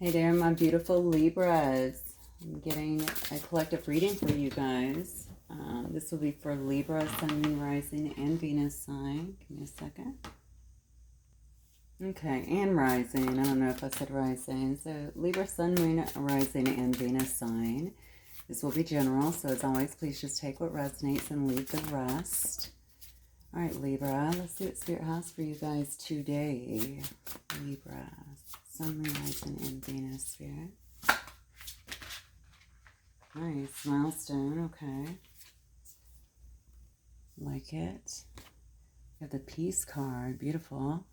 Hey there, my beautiful Libras. I'm getting a collective reading for you guys. This will be for Libra, Sun, Moon, Rising, and Venus sign. Give me a second. Okay, and Rising. I don't know if I said Rising. So Libra, Sun, Moon, Rising, and Venus sign. This will be general, so as always, please just take what resonates and leave the rest. All right, Libra, let's see what Spirit has for you guys today. Libra, Sun, Moon, Rising, and Venus, Spirit. Nice, milestone, okay. Like it. You have the Peace card, beautiful.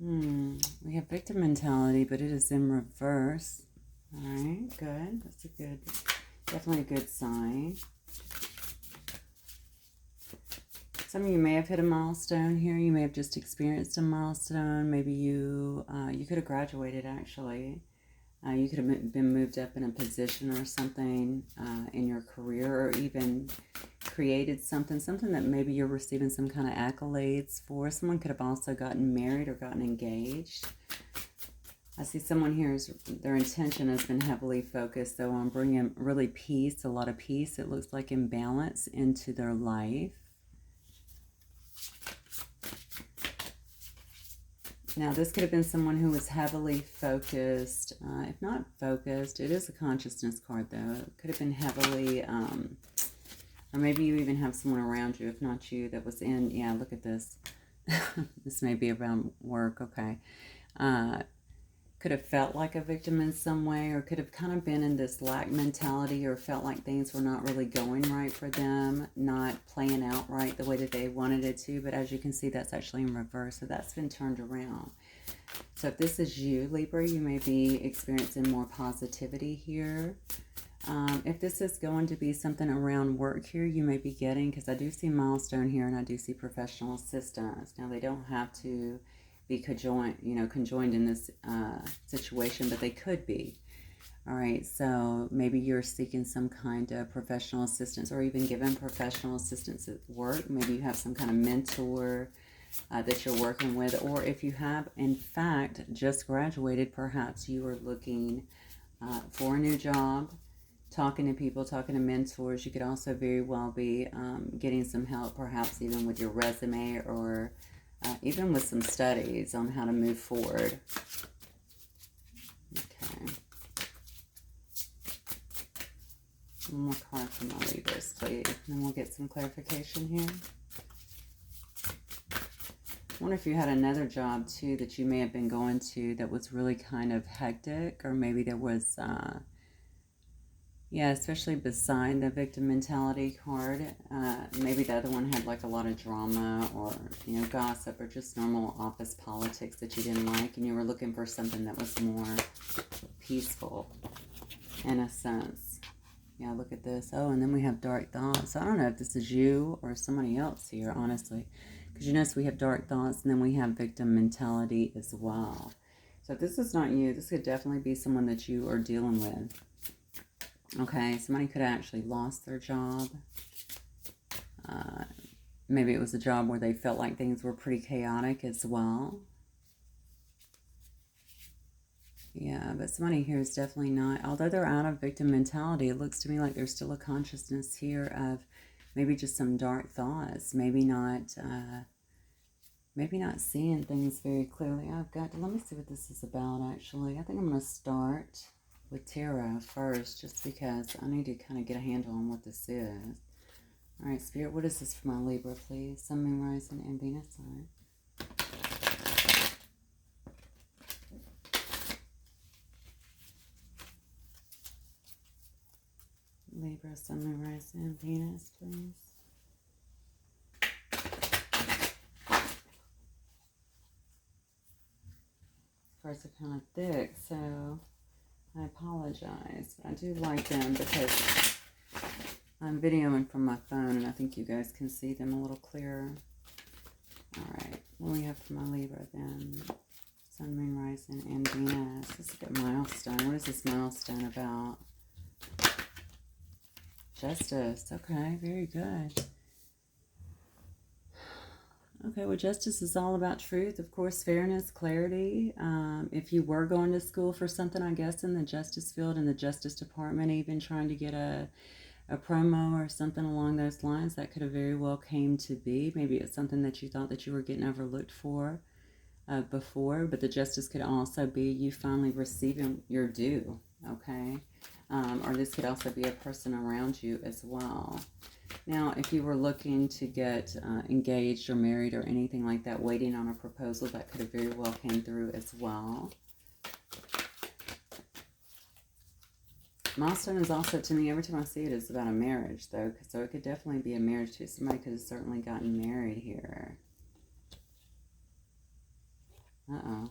We have victim mentality, but it is in reverse. All right, good. That's a good, definitely a good sign. Some of you may have hit a milestone here. You may have just experienced a milestone. Maybe you could have graduated, actually. You could have been moved up in a position or something in your career, or even created something that maybe you're receiving some kind of accolades for. Someone could have also gotten married or gotten engaged. I see someone here, their intention has been heavily focused, though, on bringing really peace, a lot of peace. It looks like imbalance into their life. Now, this could have been someone who was heavily focused. If not focused, it is a consciousness card, though. It could have been heavily, or maybe you even have someone around you, if not you, that was in, yeah, look at this. This may be around work, okay. Could have felt like a victim in some way, or could have kind of been in this lack mentality, or felt like things were not really going right for them, not playing out right the way that they wanted it to. But as you can see, that's actually in reverse, so that's been turned around. So if this is you, Libra, you may be experiencing more positivity here. If this is going to be something around work here, you may be getting, because I do see milestone here and I do see professional assistance. Now, they don't have to be conjoined in this situation, but they could be. All right, so maybe you're seeking some kind of professional assistance, or even given professional assistance at work. Maybe you have some kind of mentor that you're working with, or if you have, in fact, just graduated, perhaps you are looking for a new job, talking to people, talking to mentors. You could also very well be getting some help, perhaps even with your resume, or even with some studies on how to move forward. Okay. One more card from my Libras, please. And then we'll get some clarification here. I wonder if you had another job, too, that you may have been going to that was really kind of hectic, or maybe there was... yeah, especially beside the victim mentality card. Maybe the other one had like a lot of drama, or, gossip, or just normal office politics that you didn't like, and you were looking for something that was more peaceful, in a sense. Yeah, look at this. Oh, and then we have dark thoughts. So I don't know if this is you or somebody else here, honestly. Because you notice we have dark thoughts, and then we have victim mentality as well. So if this is not you, this could definitely be someone that you are dealing with. Okay, somebody could have actually lost their job. Maybe it was a job where they felt like things were pretty chaotic as well. Yeah, but somebody here is definitely not, although they're out of victim mentality, it looks to me like there's still a consciousness here of maybe just some dark thoughts, maybe not seeing things very clearly. Let me see what this is about, actually. I think I'm going to start with tarot first, just because I need to kind of get a handle on what this is. All right, Spirit, what is this for my Libra, please? Sun, Moon, Rising, and Venus sign. Libra, Sun, Moon, Rising, and Venus, please. Cards are kind of thick, so I apologize, but I do like them because I'm videoing from my phone, and I think you guys can see them a little clearer. All right, what do we have for my Libra then? Sun, Moon, Rising, and Venus. This is a good milestone. What is this milestone about? Justice. Okay, very good. Okay, well, justice is all about truth, of course, fairness, clarity. If you were going to school for something, I guess, in the justice field, in the Justice Department, even trying to get a promo or something along those lines, that could have very well came to be. Maybe it's something that you thought that you were getting overlooked for before, but the justice could also be you finally receiving your due, okay? Or this could also be a person around you as well. Now, if you were looking to get engaged or married or anything like that, waiting on a proposal, that could have very well came through as well. Milestone is also, to me, every time I see it, is about a marriage, though. So it could definitely be a marriage, too. Somebody could have certainly gotten married here. Uh-oh.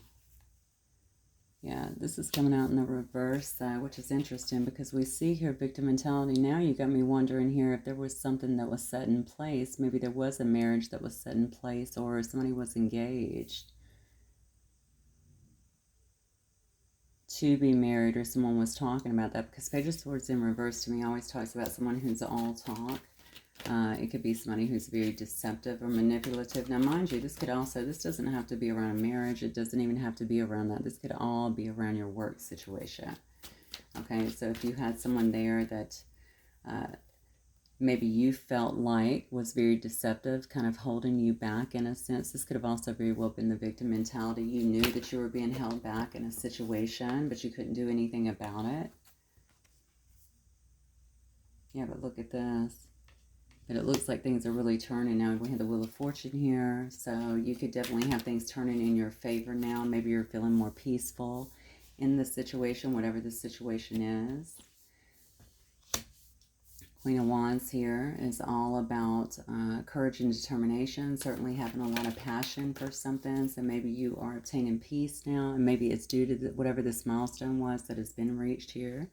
Yeah, this is coming out in the reverse, which is interesting because we see here victim mentality. Now you got me wondering here if there was something that was set in place. Maybe there was a marriage that was set in place, or somebody was engaged to be married, or someone was talking about that, because Page of Swords in reverse to me always talks about someone who's all talk. It could be somebody who's very deceptive or manipulative. Now, mind you, this doesn't have to be around a marriage. It doesn't even have to be around that. This could all be around your work situation. Okay, so if you had someone there that maybe you felt like was very deceptive, kind of holding you back in a sense, this could have also very well been the victim mentality. You knew that you were being held back in a situation, but you couldn't do anything about it. Yeah, but look at this. But it looks like things are really turning now. We have the Wheel of Fortune here. So you could definitely have things turning in your favor now. Maybe you're feeling more peaceful in the situation, whatever the situation is. Queen of Wands here is all about courage and determination. Certainly having a lot of passion for something. So maybe you are obtaining peace now. And maybe it's due to whatever this milestone was that has been reached here.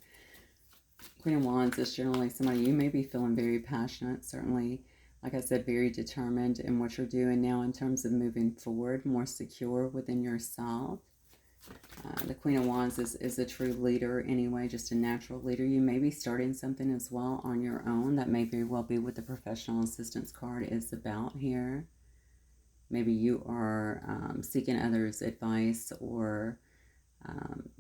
Queen of Wands is generally somebody you may be feeling very passionate, certainly, like I said, very determined in what you're doing now in terms of moving forward, more secure within yourself. The Queen of Wands is a true leader anyway, just a natural leader. You may be starting something as well on your own. That may very well be what the professional assistance card is about here. Maybe you are seeking others' advice or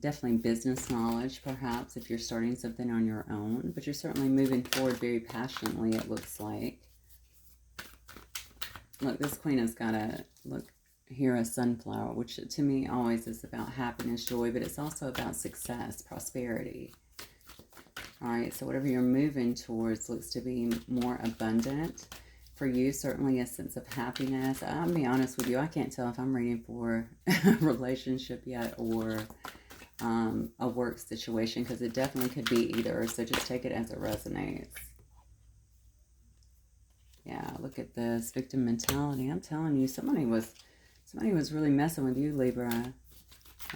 definitely business knowledge, perhaps, if you're starting something on your own. But you're certainly moving forward very passionately, it looks like. Look, this queen has got a sunflower, which to me always is about happiness, joy, but it's also about success, prosperity. All right, so whatever you're moving towards looks to be more abundant. For you, certainly a sense of happiness. I'll be honest with you, I can't tell if I'm reading for a relationship yet or a work situation, because it definitely could be either. So just take it as it resonates. Yeah, look at this victim mentality. I'm telling you, somebody was really messing with you, Libra.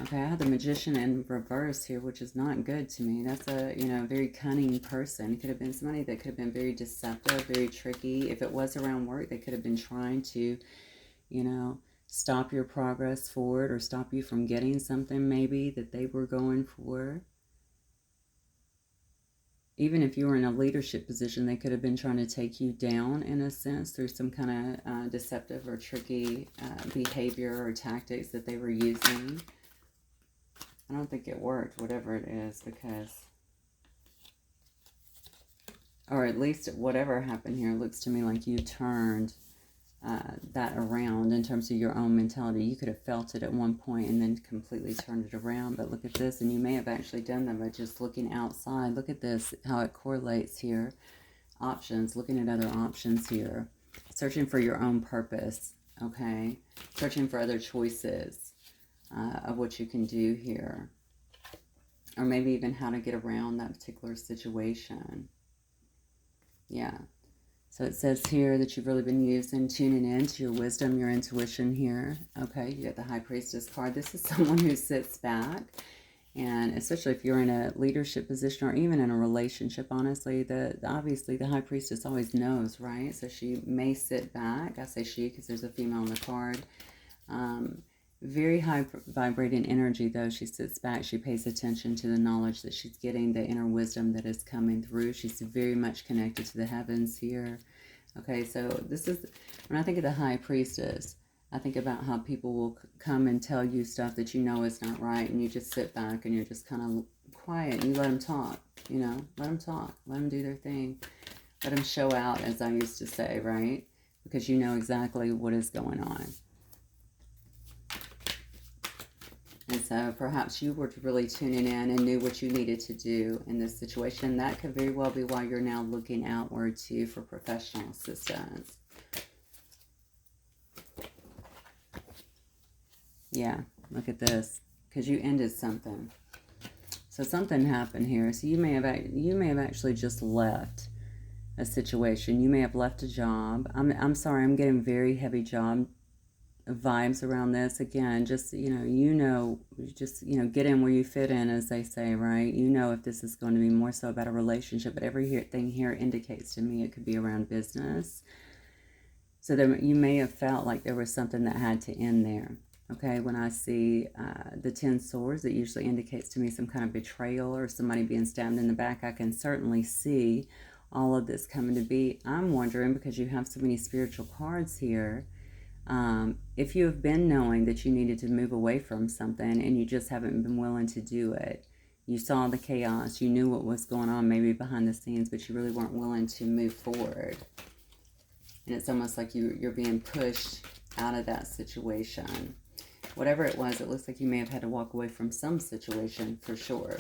Okay, I had the Magician in reverse here, which is not good to me. That's a, very cunning person. It could have been somebody that could have been very deceptive, very tricky. If it was around work, they could have been trying to, stop your progress forward or stop you from getting something maybe that they were going for. Even if you were in a leadership position, they could have been trying to take you down in a sense through some kind of deceptive or tricky behavior or tactics that they were using. I don't think it worked, whatever it is, because, or at least whatever happened here, looks to me like you turned that around in terms of your own mentality. You could have felt it at one point and then completely turned it around. But look at this, and you may have actually done that by just looking outside. Look at this, how it correlates here. Options, looking at other options here. Searching for your own purpose, okay? Searching for other choices of what you can do here. Or maybe even how to get around that particular situation. Yeah. So it says here that you've really been tuning in to your wisdom, your intuition here. Okay, you got the High Priestess card. This is someone who sits back, and especially if you're in a leadership position or even in a relationship, honestly, obviously the High Priestess always knows, right? So she may sit back. I say she because there's a female on the card. Very high vibrating energy, though. She sits back. She pays attention to the knowledge that she's getting, the inner wisdom that is coming through. She's very much connected to the heavens here. Okay, so this is, when I think of the High Priestess, I think about how people will come and tell you stuff that you know is not right, and you just sit back and you're just kind of quiet and you let them talk, you know, let them talk, let them do their thing, let them show out, as I used to say, right? Because you know exactly what is going on. And so perhaps you were really tuning in and knew what you needed to do in this situation. That could very well be why you're now looking outward too for professional assistance. Yeah, look at this. Because you ended something. So something happened here. So you may have actually just left a situation. You may have left a job. I'm sorry, I'm getting very heavy job vibes around this. Again, just just get in where you fit in, as they say, right? You know, if this is going to be more so about a relationship, but everything here indicates to me it could be around business. So you may have felt like there was something that had to end there. Okay, when I see the 10 swords, it usually indicates to me some kind of betrayal or somebody being stabbed in the back. I can certainly see all of this coming to be. I'm wondering, because you have so many spiritual cards here, if you have been knowing that you needed to move away from something and you just haven't been willing to do it. You saw the chaos, you knew what was going on maybe behind the scenes, but you really weren't willing to move forward. And it's almost like you're being pushed out of that situation. Whatever it was, it looks like you may have had to walk away from some situation for sure.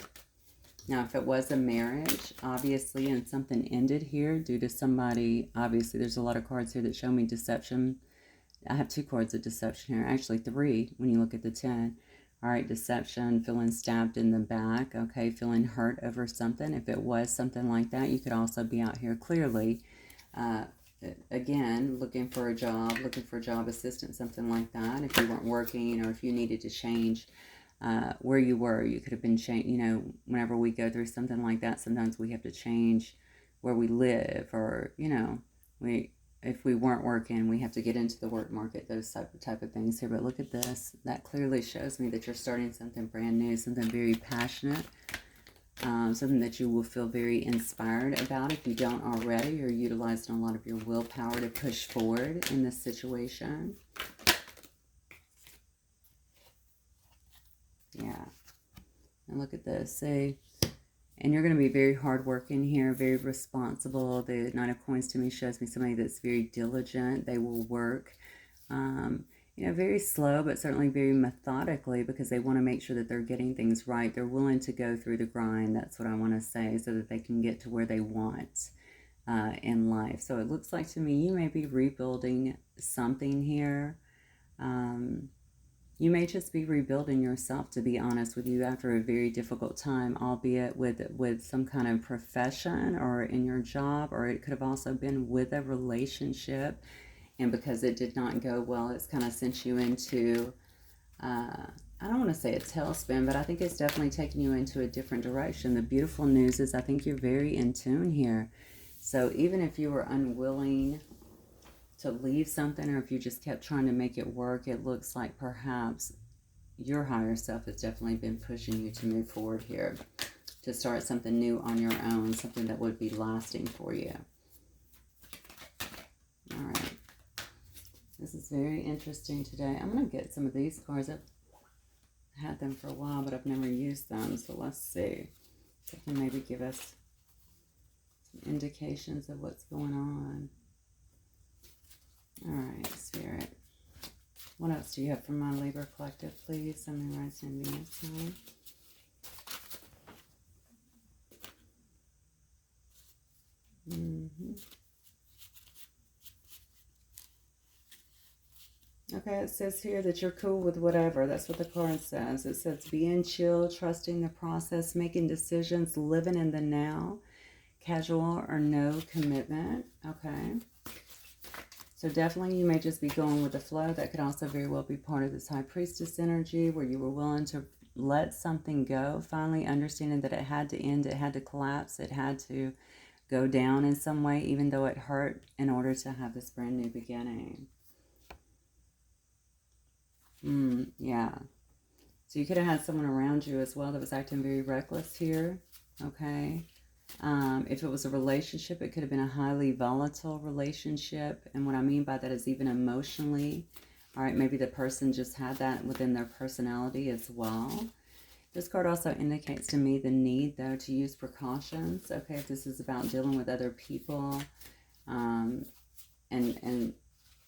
Now, if it was a marriage, obviously, and something ended here due to somebody, obviously, there's a lot of cards here that show me deception. I have 2 cards of deception here, actually 3 when you look at the 10. All right, deception, feeling stabbed in the back, okay, feeling hurt over something. If it was something like that, you could also be out here clearly, again, looking for a job assistance, something like that. If you weren't working or if you needed to change where you were, you could have been changed. You know, whenever we go through something like that, sometimes we have to change where we live, or, you know, if we weren't working, we have to get into the work market, those type of things here. But look at this. That clearly shows me that you're starting something brand new, something very passionate, something that you will feel very inspired about if you don't already. You're utilizing a lot of your willpower to push forward in this situation. Yeah. And look at this. See, and you're going to be very hardworking here, very responsible. The Nine of Coins to me shows me somebody that's very diligent. They will work, you know, very slow, but certainly very methodically, because they want to make sure that they're getting things right. They're willing to go through the grind. That's what I want to say, so that they can get to where they want in life. So it looks like to me you may be rebuilding something here. You may just be rebuilding yourself, to be honest with you, after a very difficult time, albeit with some kind of profession or in your job, or it could have also been with a relationship. And because it did not go well, it's kind of sent you into, I don't want to say a tailspin, but I think it's definitely taking you into a different direction. The beautiful news is I think you're very in tune here. So even if you were unwilling to leave something, or if you just kept trying to make it work, it looks like perhaps your higher self has definitely been pushing you to move forward here, to start something new on your own, something that would be lasting for you. All right. This is very interesting today. I'm going to get some of these cards. I've had them for a while, but I've never used them. So let's see. They can maybe give us some indications of what's going on. All right, Spirit. What else do you have for my Libra Collective, please? Sun, Moon, Rising, and Venus sign. Okay, it says here that you're cool with whatever. That's what the card says. It says being chill, trusting the process, making decisions, living in the now, casual or no commitment. Okay. So definitely you may just be going with the flow. That could also very well be part of this High Priestess energy, where you were willing to let something go, finally understanding that it had to end, it had to collapse, it had to go down in some way, even though it hurt, in order to have this brand new beginning. Yeah. So you could have had someone around you as well that was acting very reckless here. Okay. If it was a relationship, it could have been a highly volatile relationship. And what I mean by that is even emotionally. All right, maybe the person just had that within their personality as well. This card also indicates to me the need, though, to use precautions. Okay, if this is about dealing with other people, and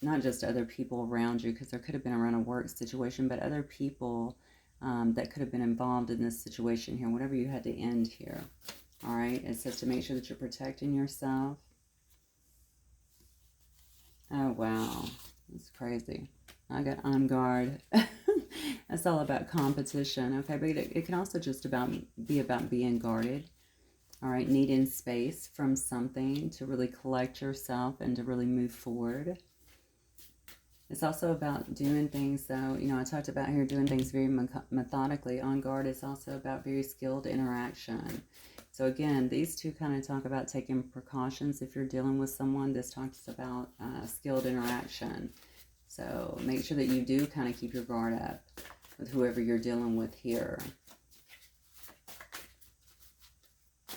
not just other people around you, because there could have been around a work situation, but other people that could have been involved in this situation here, whatever you had to end here. All right, it says to make sure that you're protecting yourself. Oh, wow. That's crazy. I got on guard. That's all about competition. Okay, but it can also just be about being guarded. All right, needing space from something to really collect yourself and to really move forward. It's also about doing things, though, you know, I talked about here doing things very methodically. On guard is also about very skilled interaction. So again, these two kind of talk about taking precautions if you're dealing with someone. This talks about skilled interaction. So make sure that you do kind of keep your guard up with whoever you're dealing with here.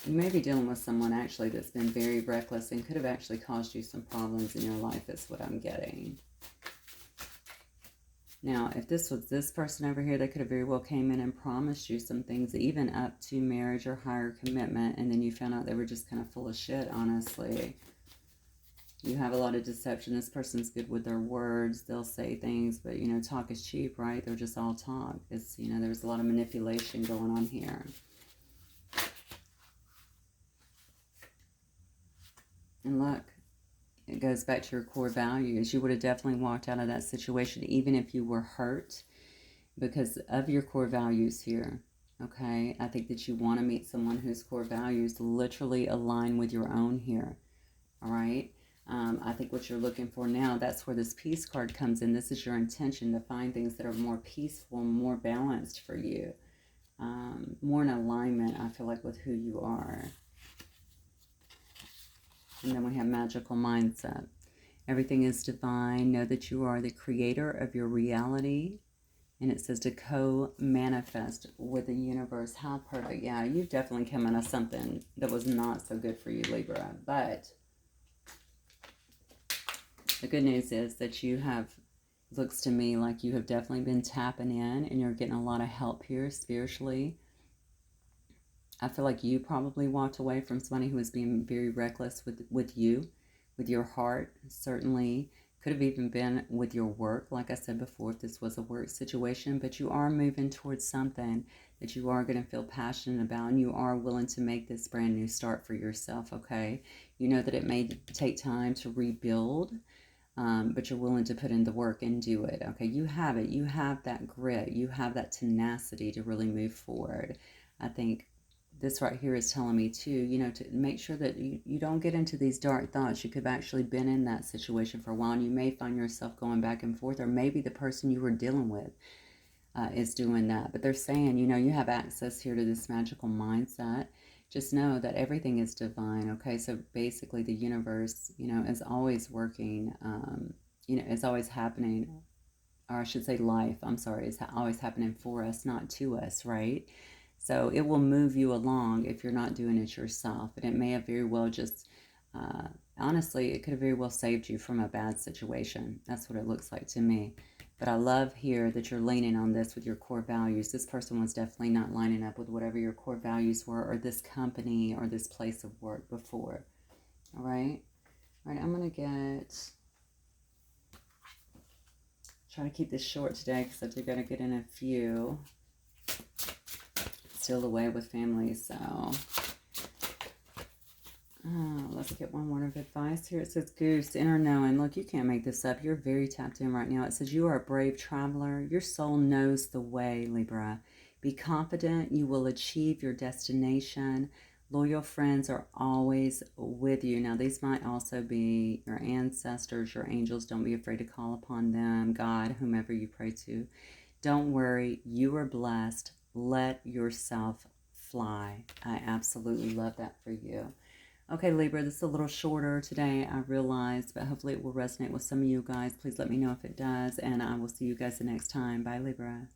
You may be dealing with someone actually that's been very reckless and could have actually caused you some problems in your life, is what I'm getting. Now, if this was this person over here, they could have very well came in and promised you some things, even up to marriage or higher commitment, and then you found out they were just kind of full of shit, honestly. You have a lot of deception. This person's good with their words. They'll say things, but, you know, talk is cheap, right? They're just all talk. It's, you know, there's a lot of manipulation going on here. And look, it goes back to your core values. You would have definitely walked out of that situation, even if you were hurt, because of your core values here. Okay, I think that you want to meet someone whose core values literally align with your own here. All right. I think what you're looking for now, that's where this peace card comes in. This is your intention to find things that are more peaceful, more balanced for you, more in alignment, I feel like, with who you are. And then we have magical mindset. Everything is divine. Know that you are the creator of your reality. And it says to co-manifest with the universe. How perfect. Yeah, you've definitely come out of something that was not so good for you, Libra. But the good news is that you have, looks to me like you have definitely been tapping in and you're getting a lot of help here spiritually. I feel like you probably walked away from somebody who was being very reckless with you, with your heart, certainly. Could have even been with your work, like I said before, if this was a work situation, but you are moving towards something that you are going to feel passionate about, and you are willing to make this brand new start for yourself, okay? You know that it may take time to rebuild, but you're willing to put in the work and do it, okay? You have it. You have that grit. You have that tenacity to really move forward. I think this right here is telling me too, you know, to make sure that you don't get into these dark thoughts. You could have actually been in that situation for a while, and you may find yourself going back and forth, or maybe the person you were dealing with is doing that. But they're saying, you know, you have access here to this magical mindset. Just know that everything is divine, okay? So basically the universe, you know, is always working, you know, is always happening, or I should say life, I'm sorry, is always happening for us, not to us, right? So it will move you along if you're not doing it yourself. And it may have very well just, honestly, it could have very well saved you from a bad situation. That's what it looks like to me. But I love here that you're leaning on this with your core values. This person was definitely not lining up with whatever your core values were, or this company or this place of work before. All right? All right, I'm going to try to keep this short today because I do got to get in a few. Still away with family, so let's get one word of advice here. It says, Goose, inner knowing. Look, you can't make this up. You're very tapped in right now. It says, you are a brave traveler. Your soul knows the way, Libra. Be confident. You will achieve your destination. Loyal friends are always with you. Now, these might also be your ancestors, your angels. Don't be afraid to call upon them, God, whomever you pray to. Don't worry. You are blessed. Let yourself fly. I absolutely love that for you. Okay, Libra, this is a little shorter today, I realize, but hopefully it will resonate with some of you guys. Please let me know if it does, and I will see you guys the next time. Bye, Libra.